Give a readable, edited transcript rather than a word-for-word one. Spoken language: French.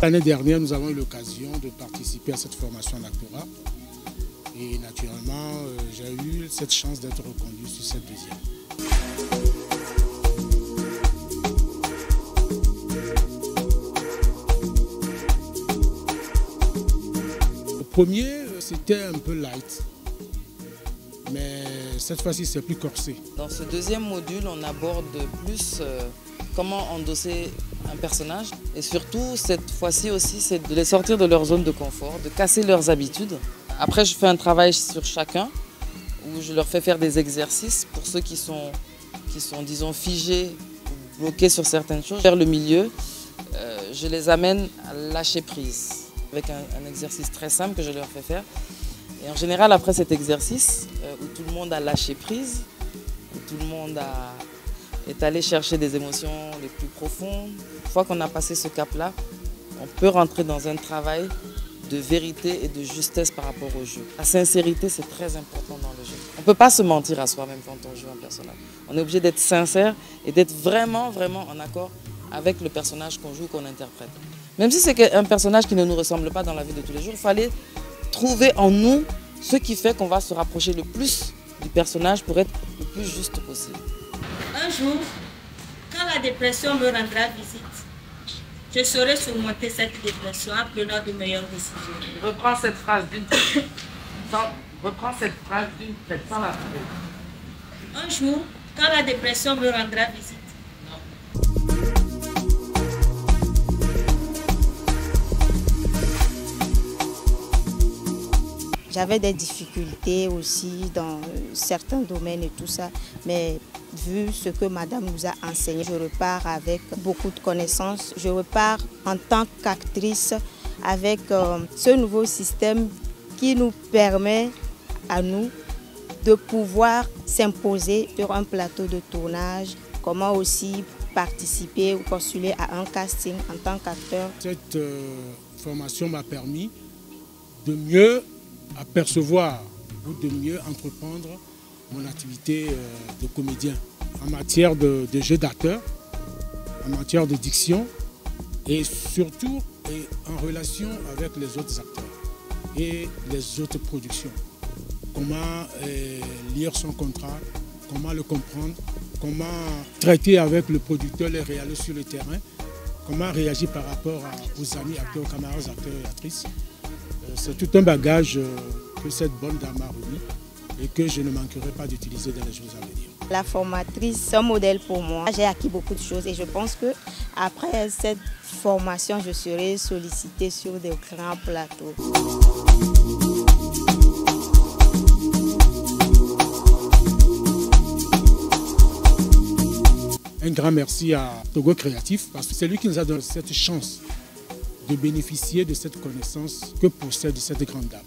L'année dernière, nous avons eu l'occasion de participer à cette formation en actorat. Et naturellement, j'ai eu cette chance d'être reconduit sur cette deuxième. Le premier, c'était un peu light. Mais cette fois-ci, c'est plus corsé. Dans ce deuxième module, on aborde plus comment endosser un personnage. Et surtout, cette fois-ci aussi, c'est de les sortir de leur zone de confort, de casser leurs habitudes. Après, je fais un travail sur chacun, où je leur fais faire des exercices pour ceux qui sont disons, figés, bloqués sur certaines choses. Vers le milieu, je les amène à lâcher prise, avec un exercice très simple que je leur fais faire. Et en général, après cet exercice, où tout le monde a lâché prise, où tout le monde est allé chercher des émotions les plus profondes, une fois qu'on a passé ce cap-là, on peut rentrer dans un travail de vérité et de justesse par rapport au jeu. La sincérité, c'est très important dans le jeu. On ne peut pas se mentir à soi-même quand on joue un personnage. On est obligé d'être sincère et d'être vraiment, vraiment en accord avec le personnage qu'on joue, qu'on interprète. Même si c'est un personnage qui ne nous ressemble pas dans la vie de tous les jours, il fallait trouver en nous ce qui fait qu'on va se rapprocher le plus du personnage pour être le plus juste possible. Un jour, quand la dépression me rendra visite, je saurai surmonter cette dépression en prenant de meilleures décisions. Reprends cette phrase d'une traite sans la trouver. Un jour, quand la dépression me rendra visite, j'avais des difficultés aussi dans certains domaines et tout ça, mais vu ce que madame nous a enseigné, je repars avec beaucoup de connaissances. Je repars en tant qu'actrice avec ce nouveau système qui nous permet à nous de pouvoir s'imposer sur un plateau de tournage, comment aussi participer ou postuler à un casting en tant qu'acteur. Cette formation m'a permis de mieux apercevoir ou de mieux entreprendre mon activité de comédien en matière de jeu d'acteur, en matière de diction et surtout en relation avec les autres acteurs et les autres productions. Comment lire son contrat, comment le comprendre, comment traiter avec le producteur, les réalisateurs sur le terrain, comment réagir par rapport aux amis acteurs, aux camarades acteurs et actrices. C'est tout un bagage que cette bonne dame m'a remis et que je ne manquerai pas d'utiliser dans les jours à venir. La formatrice, c'est un modèle pour moi. J'ai acquis beaucoup de choses et je pense qu'après cette formation, je serai sollicitée sur des grands plateaux. Un grand merci à Togo Créatif parce que c'est lui qui nous a donné cette chance de bénéficier de cette connaissance que possède cette grande dame.